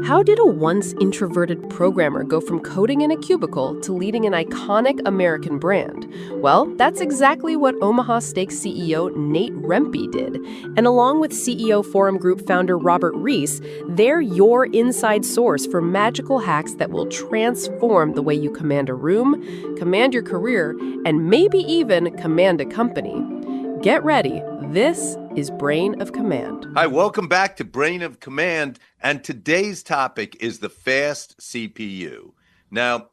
How did a once introverted programmer go from coding in a cubicle to leading an iconic American brand? Well, that's exactly what Omaha Steaks CEO Nate Rempe did. And along with CEO Forum Group founder Robert Reiss, they're your inside source for magical hacks that will transform the way you command a room, command your career, and maybe even command a company. Get ready. This is Brain of Command. Hi, welcome back to Brain of Command. And today's topic is the fast CPU. Now,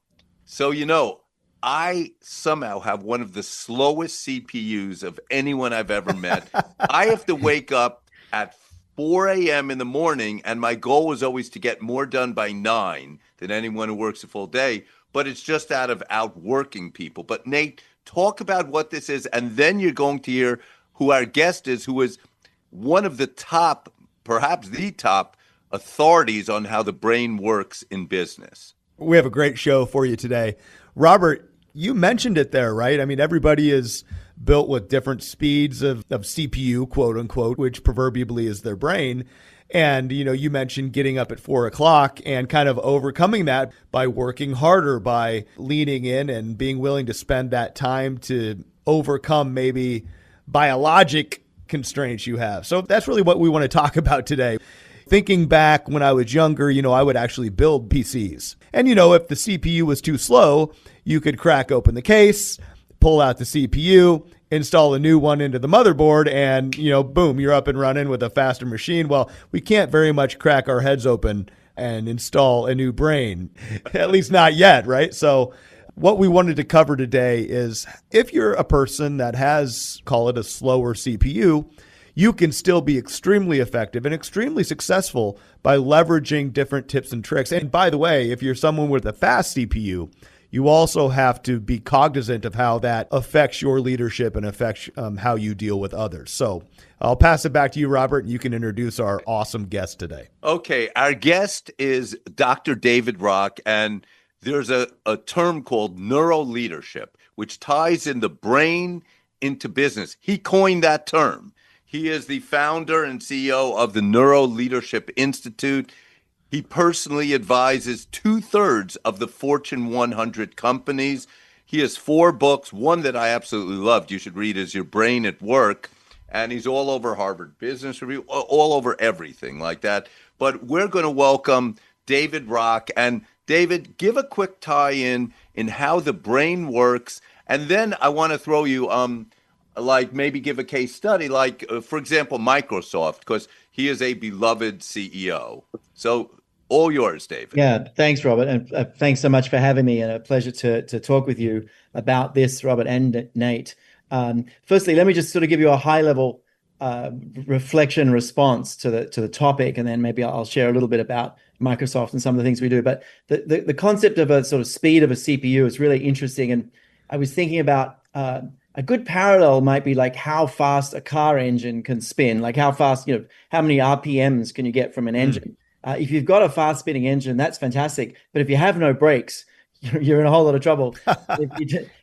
I somehow have one of the slowest CPUs of anyone I've ever met. I have to wake up at 4 a.m. in the morning, and my goal was always to get more done by 9 than anyone who works a full day. But it's just out of outworking people. But Nate, talk about what this is, and then you're going to hear who our guest is, who is one of the top, perhaps the top, authorities on how the brain works in business. We have a great show for you today. Robert, you mentioned it there, right? I mean, everybody is built with different speeds of CPU, quote unquote, which proverbially is their brain. And, you mentioned getting up at 4 o'clock and kind of overcoming that by working harder, by leaning in and being willing to spend that time to overcome maybe biologic constraints you have. So that's really what we want to talk about today. Thinking back when I was younger, I would actually build PCs. And, if the CPU was too slow, you could crack open the case, pull out the CPU, install a new one into the motherboard, and, boom, you're up and running with a faster machine. Well, we can't very much crack our heads open and install a new brain, at least not yet, right? So what we wanted to cover today is if you're a person that has, call it a slower CPU, you can still be extremely effective and extremely successful by leveraging different tips and tricks. And by the way, if you're someone with a fast CPU, you also have to be cognizant of how that affects your leadership and affects how you deal with others. So I'll pass it back to you, Robert, and you can introduce our awesome guest today. Okay, our guest is Dr. David Rock, and there's a term called neuroleadership, which ties in the brain into business. He coined that term. He is the founder and CEO of the Neuroleadership Institute. He personally advises 2/3 of the Fortune 100 companies. He has 4 books. One that I absolutely loved, you should read, is Your Brain at Work. And he's all over Harvard Business Review, all over everything like that. But we're going to welcome David Rock. And David, give a quick tie-in in how the brain works. And then I want to throw you, maybe give a case study, for example, Microsoft, because he is a beloved CEO. So all yours, David. Yeah, thanks, Robert. And thanks so much for having me, and a pleasure to talk with you about this, Robert and Nate. Firstly, let me just sort of give you a high-level reflection response to the topic, and then maybe I'll share a little bit about Microsoft and some of the things we do. But the concept of a sort of speed of a CPU is really interesting. And I was thinking about a good parallel might be like how fast a car engine can spin, like how fast, how many RPMs can you get from an engine? If you've got a fast spinning engine, that's fantastic. But if you have no brakes, you're in a whole lot of trouble.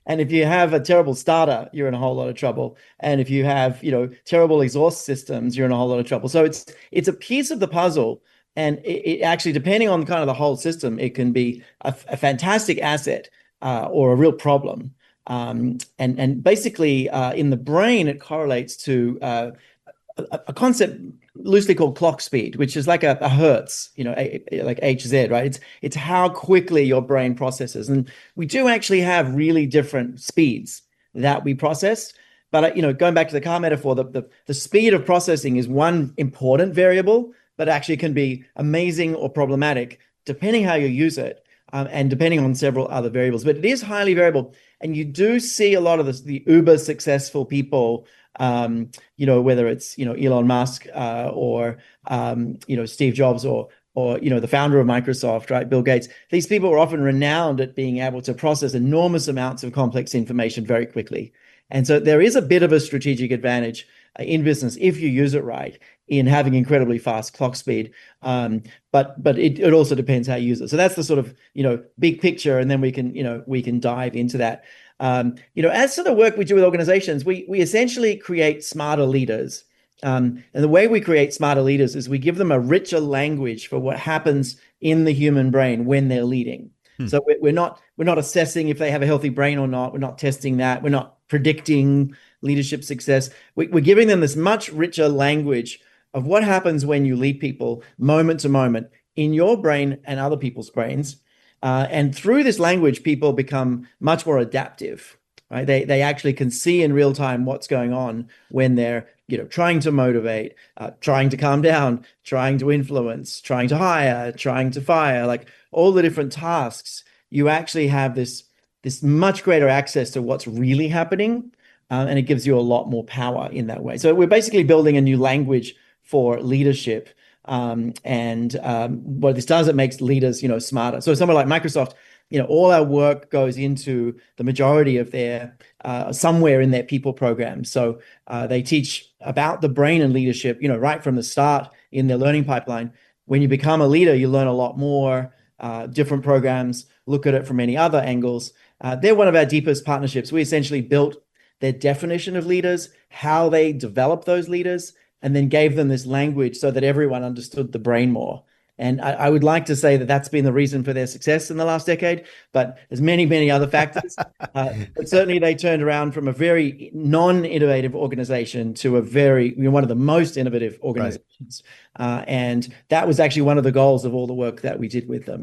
If you have a terrible starter, you're in a whole lot of trouble. And if you have, terrible exhaust systems, you're in a whole lot of trouble. So it's a piece of the puzzle. And it actually, depending on kind of the whole system, it can be a fantastic asset or a real problem. And basically, in the brain, it correlates to a concept loosely called clock speed, which is like a hertz, like HZ, right? It's how quickly your brain processes. And we do actually have really different speeds that we process. But, going back to the car metaphor, the speed of processing is one important variable, but actually can be amazing or problematic depending how you use it. And depending on several other variables, but it is highly variable. And you do see a lot of the uber successful people, whether it's, Elon Musk or, Steve Jobs or the founder of Microsoft, right, Bill Gates. These people are often renowned at being able to process enormous amounts of complex information very quickly. And so there is a bit of a strategic advantage in business if you use it right in having incredibly fast clock speed. But it also depends how you use it. So that's the sort of, big picture. And then we can dive into that. As to the work we do with organizations, we essentially create smarter leaders. And the way we create smarter leaders is we give them a richer language for what happens in the human brain when they're leading. So we're not assessing if they have a healthy brain or not. We're not testing that. We're not predicting leadership success. We're giving them this much richer language of what happens when you lead people moment to moment in your brain and other people's brains. And through this language, people become much more adaptive. Right? They actually can see in real time what's going on when they're trying to motivate, trying to calm down, trying to influence, trying to hire, trying to fire, like all the different tasks. You actually have this much greater access to what's really happening, and it gives you a lot more power in that way. So we're basically building a new language for leadership. And what this does, it makes leaders, smarter. So somewhere like Microsoft, all our work goes into the majority of their somewhere in their people program. So they teach about the brain and leadership, right from the start in their learning pipeline. When you become a leader, you learn a lot more. Different programs look at it from many other angles. They're one of our deepest partnerships. We essentially built their definition of leaders, how they develop those leaders, and then gave them this language so that everyone understood the brain more. And I would like to say that that's been the reason for their success in the last decade, but there's many, many other factors. But certainly they turned around from a very non-innovative organization to a very, one of the most innovative organizations. Right. And that was actually one of the goals of all the work that we did with them.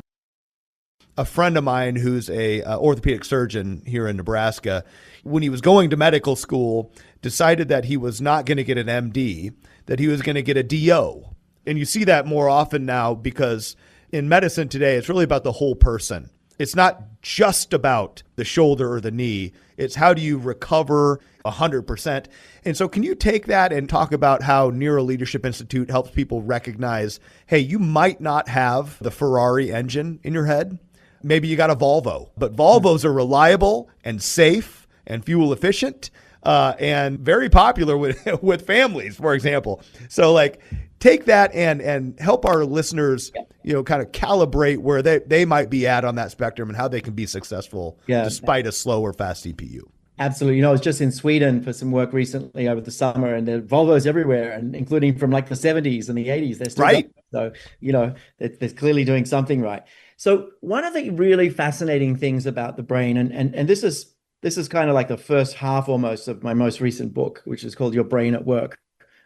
A friend of mine who's a orthopedic surgeon here in Nebraska, when he was going to medical school, decided that he was not going to get an MD, that he was going to get a DO. And you see that more often now because in medicine today, it's really about the whole person. It's not just about the shoulder or the knee. It's how do you recover 100%. And so can you take that and talk about how Neuro Leadership Institute helps people recognize, hey, you might not have the Ferrari engine in your head. Maybe you got a Volvo, but Volvos are reliable and safe and fuel efficient and very popular with families, for example. So like take that and help our listeners, kind of calibrate where they might be at on that spectrum and how they can be successful despite a slow or fast CPU. Absolutely. I was just in Sweden for some work recently over the summer, and there are Volvos everywhere, and including from like the 70s and the 80s. They're still right. So, they're clearly doing something right. So one of the really fascinating things about the brain, and this is kind of like the first half almost of my most recent book, which is called Your Brain at Work.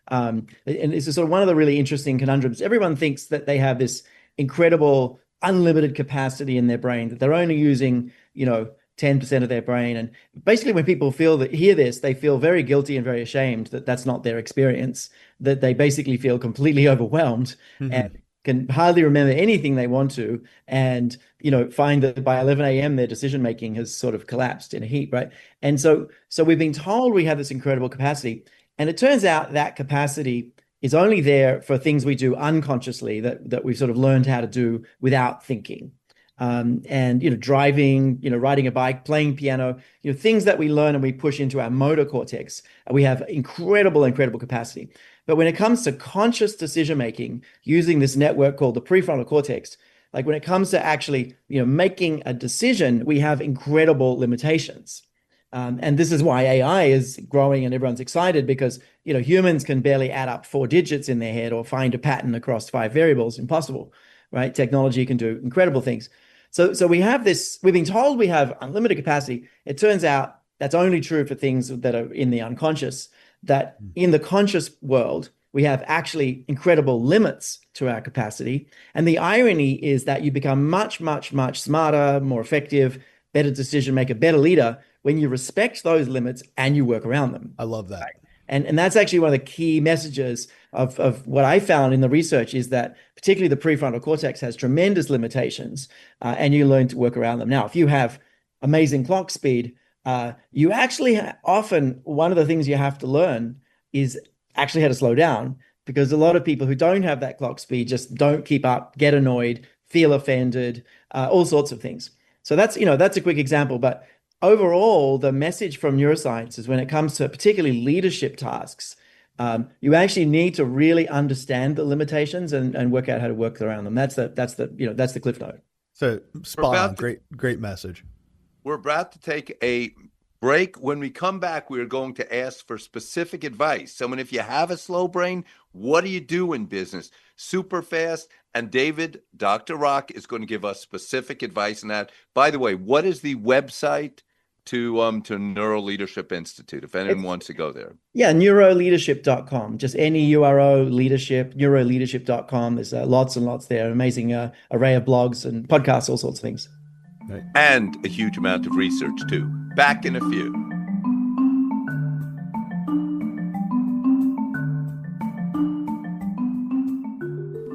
And this is sort of one of the really interesting conundrums. Everyone thinks that they have this incredible unlimited capacity in their brain, that they're only using, 10% of their brain. And basically when people hear this, they feel very guilty and very ashamed that that's not their experience, that they basically feel completely overwhelmed and can hardly remember anything they want to, and find that by 11 a.m. their decision making has sort of collapsed in a heap, right? And so we've been told we have this incredible capacity, and it turns out that capacity is only there for things we do unconsciously that we've sort of learned how to do without thinking. And driving, riding a bike, playing piano, things that we learn and we push into our motor cortex, we have incredible capacity. But when it comes to conscious decision making using this network called the prefrontal cortex, like when it comes to actually, making a decision, we have incredible limitations. And this is why AI is growing and everyone's excited, because, humans can barely add up 4 digits in their head or find a pattern across 5 variables. Impossible, right? Technology can do incredible things. So we have this, we've been told we have unlimited capacity. It turns out that's only true for things that are in the unconscious, that in the conscious world, we have actually incredible limits to our capacity. And the irony is that you become much, much, much smarter, more effective, better decision maker, better leader when you respect those limits and you work around them. I love that. Right? And that's actually one of the key messages of what I found in the research, is that particularly the prefrontal cortex has tremendous limitations, and you learn to work around them. Now, if you have amazing clock speed, you actually often, one of the things you have to learn is actually how to slow down, because a lot of people who don't have that clock speed just don't keep up, get annoyed, feel offended, all sorts of things. So that's a quick example, but overall, the message from neuroscience is when it comes to particularly leadership tasks, you actually need to really understand the limitations and work out how to work around them. That's the cliff note. So spot on. Great message. We're about to take a break. When we come back, we are going to ask for specific advice. Someone, if you have a slow brain, what do you do in business? Super fast. And David, Dr. Rock, is going to give us specific advice on that. By the way, what is the website to Neuro Leadership Institute, if anyone wants to go there? Yeah, neuroleadership.com. Just NEURO leadership, neuroleadership.com. There's lots and lots there. Amazing array of blogs and podcasts, all sorts of things. Right. And a huge amount of research, too. Back in a few.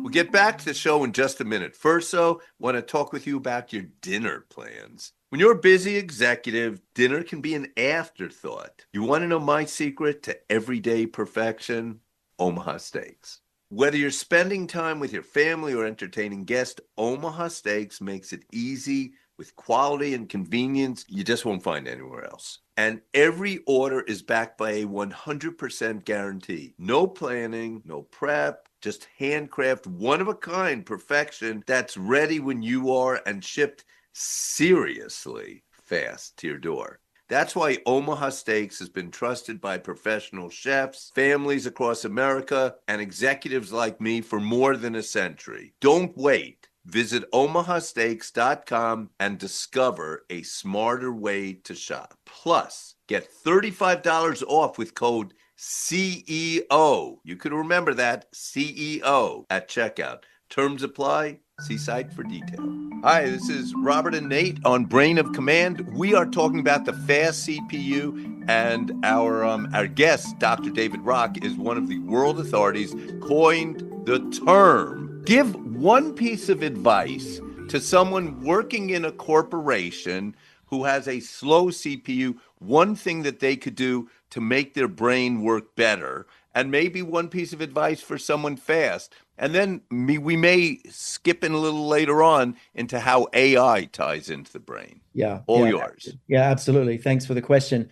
We'll get back to the show in just a minute. First, though, I want to talk with you about your dinner plans. When you're a busy executive, dinner can be an afterthought. You want to know my secret to everyday perfection? Omaha Steaks. Whether you're spending time with your family or entertaining guests, Omaha Steaks makes it easy with quality and convenience you just won't find anywhere else. And every order is backed by a 100% guarantee. No planning, no prep, just handcraft, one-of-a-kind perfection that's ready when you are and shipped seriously fast to your door. That's why Omaha Steaks has been trusted by professional chefs, families across America, and executives like me for more than a century. Don't wait. Visit omahasteaks.com and discover a smarter way to shop. Plus, get $35 off with code CEO. You can remember that, CEO, at checkout. Terms apply. See site for detail. Hi, this is Robert and Nate on Brain of Command. We are talking about the fast CPU, and our guest, Dr. David Rock, is one of the world authorities, coined the term. Give one piece of advice to someone working in a corporation who has a slow CPU, one thing that they could do to make their brain work better, and maybe one piece of advice for someone fast. And then we may skip in a little later on into how AI ties into the brain. Yeah. All yours. Yeah, absolutely. Thanks for the question.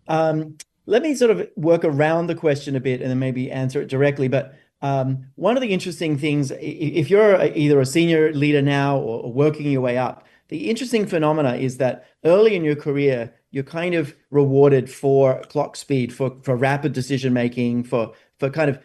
Let me sort of work around the question a bit and then maybe answer it directly. But one of the interesting things, if you're either a senior leader now or working your way up, the interesting phenomena is that early in your career, you're kind of rewarded for clock speed, for rapid decision making, for kind of,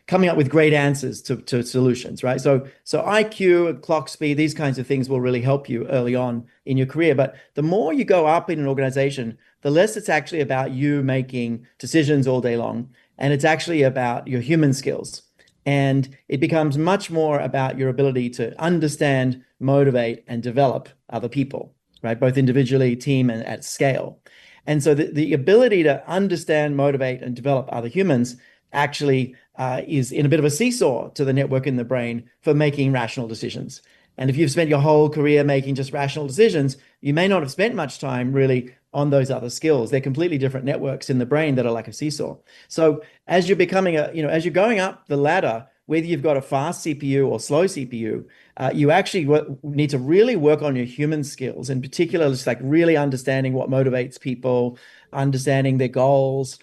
coming up with great answers to solutions, right? So IQ and clock speed, these kinds of things will really help you early on in your career. But the more you go up in an organization, the less it's actually about you making decisions all day long. And it's actually about your human skills. And it becomes much more about your ability to understand, motivate, and develop other people, right? Both individually, team, and at scale. And so the ability to understand, motivate, and develop other humans actually is in a bit of a seesaw to the network in the brain for making rational decisions. And if you've spent your whole career making just rational decisions, you may not have spent much time really on those other skills. They're completely different networks in the brain that are like a seesaw. So as you're becoming as you're going up the ladder, whether you've got a fast CPU or slow CPU, you actually need to really work on your human skills, in particular, just like really understanding what motivates people, understanding their goals,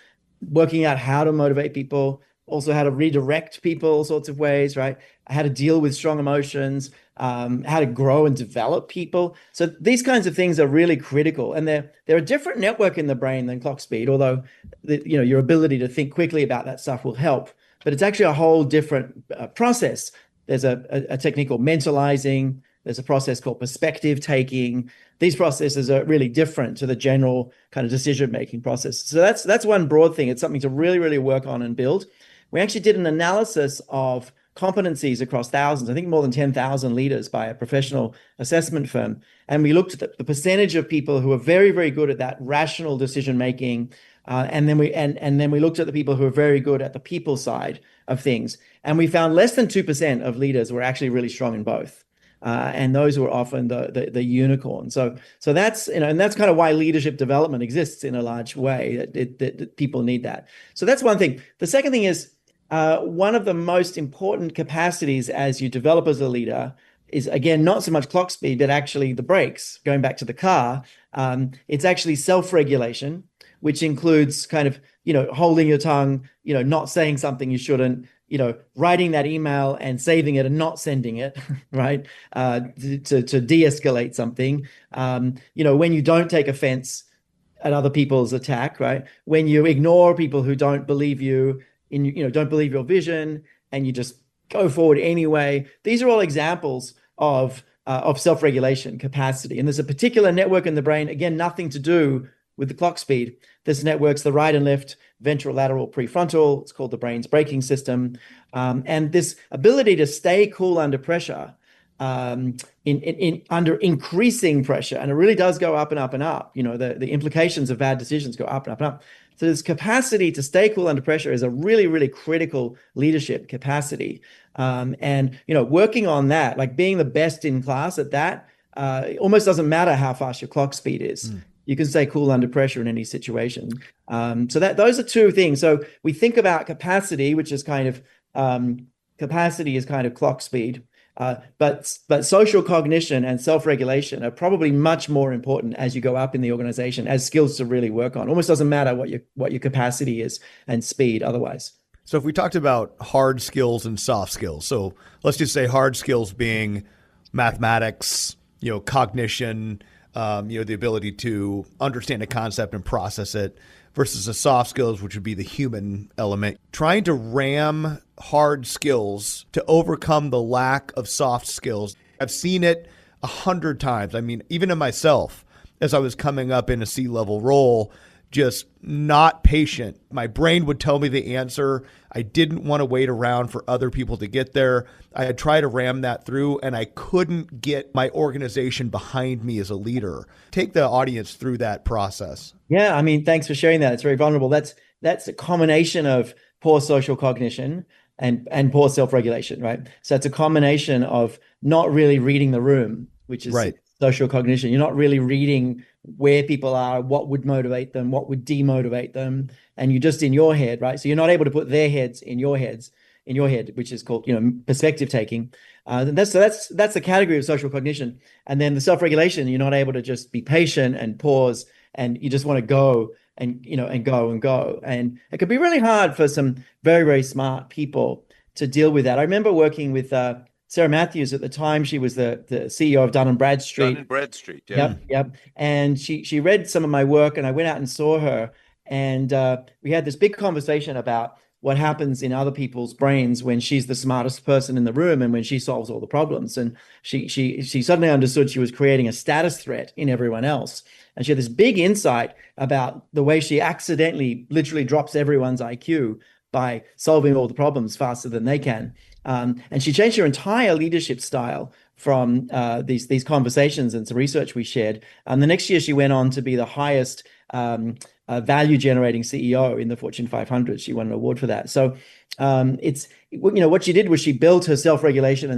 working out how to motivate people, also how to redirect people all sorts of ways, right? How to deal with strong emotions, how to grow and develop people. So these kinds of things are really critical. And they're a different network in the brain than clock speed, although your ability to think quickly about that stuff will help. But it's actually a whole different process. There's a technique called mentalizing. There's a process called perspective taking. These processes are really different to the general kind of decision-making process. So that's one broad thing. It's something to really, really work on and build. We actually did an analysis of competencies across thousands, I think more than 10,000 leaders by a professional assessment firm. And we looked at the percentage of people who are very, very good at that rational decision-making. And then we looked at the people who are very good at the people side of things. And we found less than 2% of leaders were actually really strong in both. And those were often the unicorn. So that's, and that's kind of why leadership development exists in a large way, that people need that. So that's one thing. The second thing is, one of the most important capacities as you develop as a leader is, again, not so much clock speed, but actually the brakes, going back to the car. It's actually self-regulation, which includes kind of, holding your tongue, not saying something you shouldn't, writing that email and saving it and not sending it, right? To de-escalate something. When you don't take offense, at other people's attack, right? When you ignore people who don't believe you don't believe your vision, and you just go forward anyway. These are all examples of self-regulation capacity. And there's a particular network in the brain, again, nothing to do with the clock speed. This network's the right and left ventrolateral prefrontal. It's called the brain's braking system. And this ability to stay cool under pressure, under increasing pressure, and it really does go up and up and up. The implications of bad decisions go up and up and up. So this capacity to stay cool under pressure is a really, really critical leadership capacity. And working on that, like being the best in class at that, it almost doesn't matter how fast your clock speed is. You can stay cool under pressure in any situation. So those are two things. So we think about capacity, which is kind of clock speed. But social cognition and self-regulation are probably much more important as you go up in the organization as skills to really work on. Almost doesn't matter what your capacity is and speed otherwise. So if we talked about hard skills and soft skills, so let's just say hard skills being mathematics, cognition, the ability to understand a concept and process it, versus the soft skills, which would be the human element. Trying to ram hard skills to overcome the lack of soft skills. I've seen it 100 times. I mean, even in myself, as I was coming up in a C-level role, just not patient. My brain would tell me the answer. I didn't want to wait around for other people to get there. I had tried to ram that through, and I couldn't get my organization behind me as a leader. Take the audience through that process. Yeah, I mean, thanks for sharing that. It's very vulnerable. That's a combination of poor social cognition and poor self-regulation, right? So it's a combination of not really reading the room, which is right. Social cognition. You're not really reading where people are, what would motivate them, what would demotivate them, and you're just in your head, right? So you're not able to put their heads in your head, which is called, perspective taking. That's the category of social cognition. And then the self-regulation, you're not able to just be patient and pause, and you just want to go and go and go. And it could be really hard for some very, very smart people to deal with that. I remember working with Sarah Matthews at the time. She was the CEO of Dun & Bradstreet. Dun & Bradstreet, yeah. Yep. And she read some of my work, and I went out and saw her, and we had this big conversation about what happens in other people's brains when she's the smartest person in the room and when she solves all the problems. And she suddenly understood she was creating a status threat in everyone else. And she had this big insight about the way she accidentally literally drops everyone's IQ by solving all the problems faster than they can. And she changed her entire leadership style from these conversations and some research we shared. And the next year, she went on to be the highest value-generating CEO in the Fortune 500. She won an award for that. So it's what she did was she built her self-regulation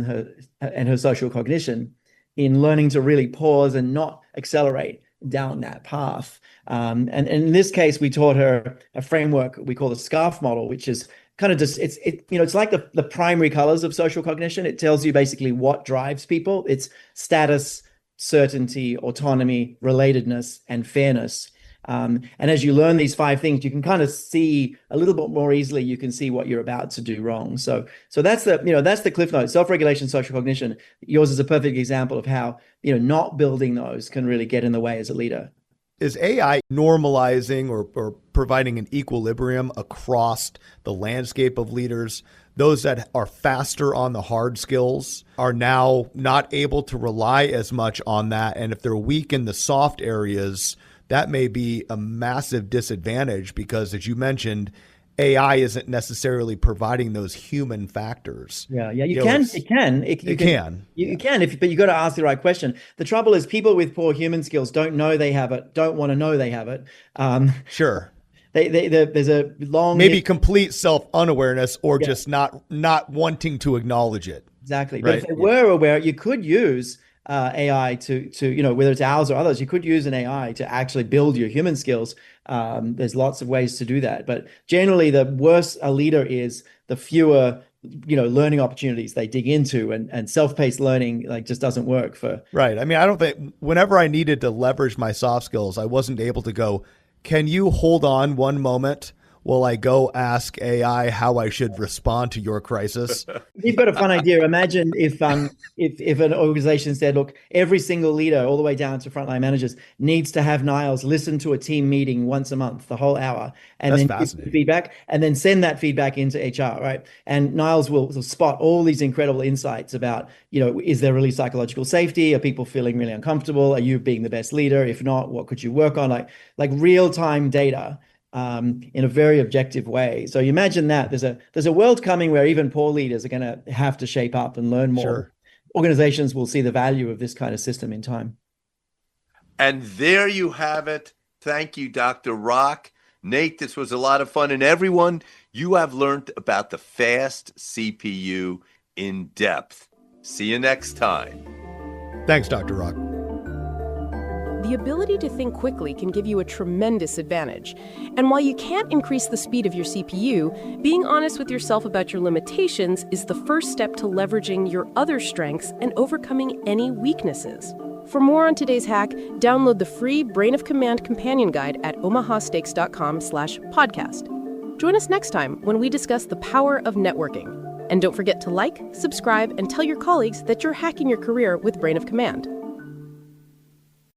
and her social cognition in learning to really pause and not accelerate down that path. And in this case, we taught her a framework we call the SCARF model, which is kind of just it's like the primary colors of social cognition. It tells you basically what drives people. It's status, certainty, autonomy, relatedness, and fairness. And as you learn these 5 things, you can kind of see a little bit more easily. You can see what you're about to do wrong. So that's the cliff note. Self-regulation, social cognition. Yours is a perfect example of how not building those can really get in the way as a leader. Is AI normalizing or providing an equilibrium across the landscape of leaders? Those that are faster on the hard skills are now not able to rely as much on that. And if they're weak in the soft areas, that may be a massive disadvantage because, as you mentioned, AI isn't necessarily providing those human factors. Yeah, you can. It can. You can, but you got to ask the right question. The trouble is, people with poor human skills don't know they have it, don't want to know they have it. Sure. There's a long complete self-unawareness or just not wanting to acknowledge it. Exactly. Right? But if they were aware, you could use AI to whether it's ours or others, you could use an AI to actually build your human skills. There's lots of ways to do that, but generally the worse a leader is, the fewer learning opportunities they dig into, and self-paced learning just doesn't work for. Right. I mean, I don't think whenever I needed to leverage my soft skills, I wasn't able to go, can you hold on one moment will I go ask AI how I should respond to your crisis? You've got a fun idea. Imagine if an organization said, look, every single leader, all the way down to frontline managers, needs to have Niles listen to a team meeting once a month, the whole hour, and That's then fascinating. give feedback, and then send that feedback into HR, right? And Niles will spot all these incredible insights about, is there really psychological safety? Are people feeling really uncomfortable? Are you being the best leader? If not, what could you work on? Like real-time data. In a very objective way. So you imagine that there's a world coming where even poor leaders are going to have to shape up and learn more. Sure. Organizations will see the value of this kind of system in time. And there you have it. Thank you, Dr. Rock. Nate, this was a lot of fun. And everyone, you have learned about the fast CPU in depth. See you next time. Thanks, Dr. Rock. The ability to think quickly can give you a tremendous advantage. And while you can't increase the speed of your CPU, being honest with yourself about your limitations is the first step to leveraging your other strengths and overcoming any weaknesses. For more on today's hack, download the free Brain of Command companion guide at omahasteaks.com/podcast. Join us next time when we discuss the power of networking. And don't forget to like, subscribe, and tell your colleagues that you're hacking your career with Brain of Command.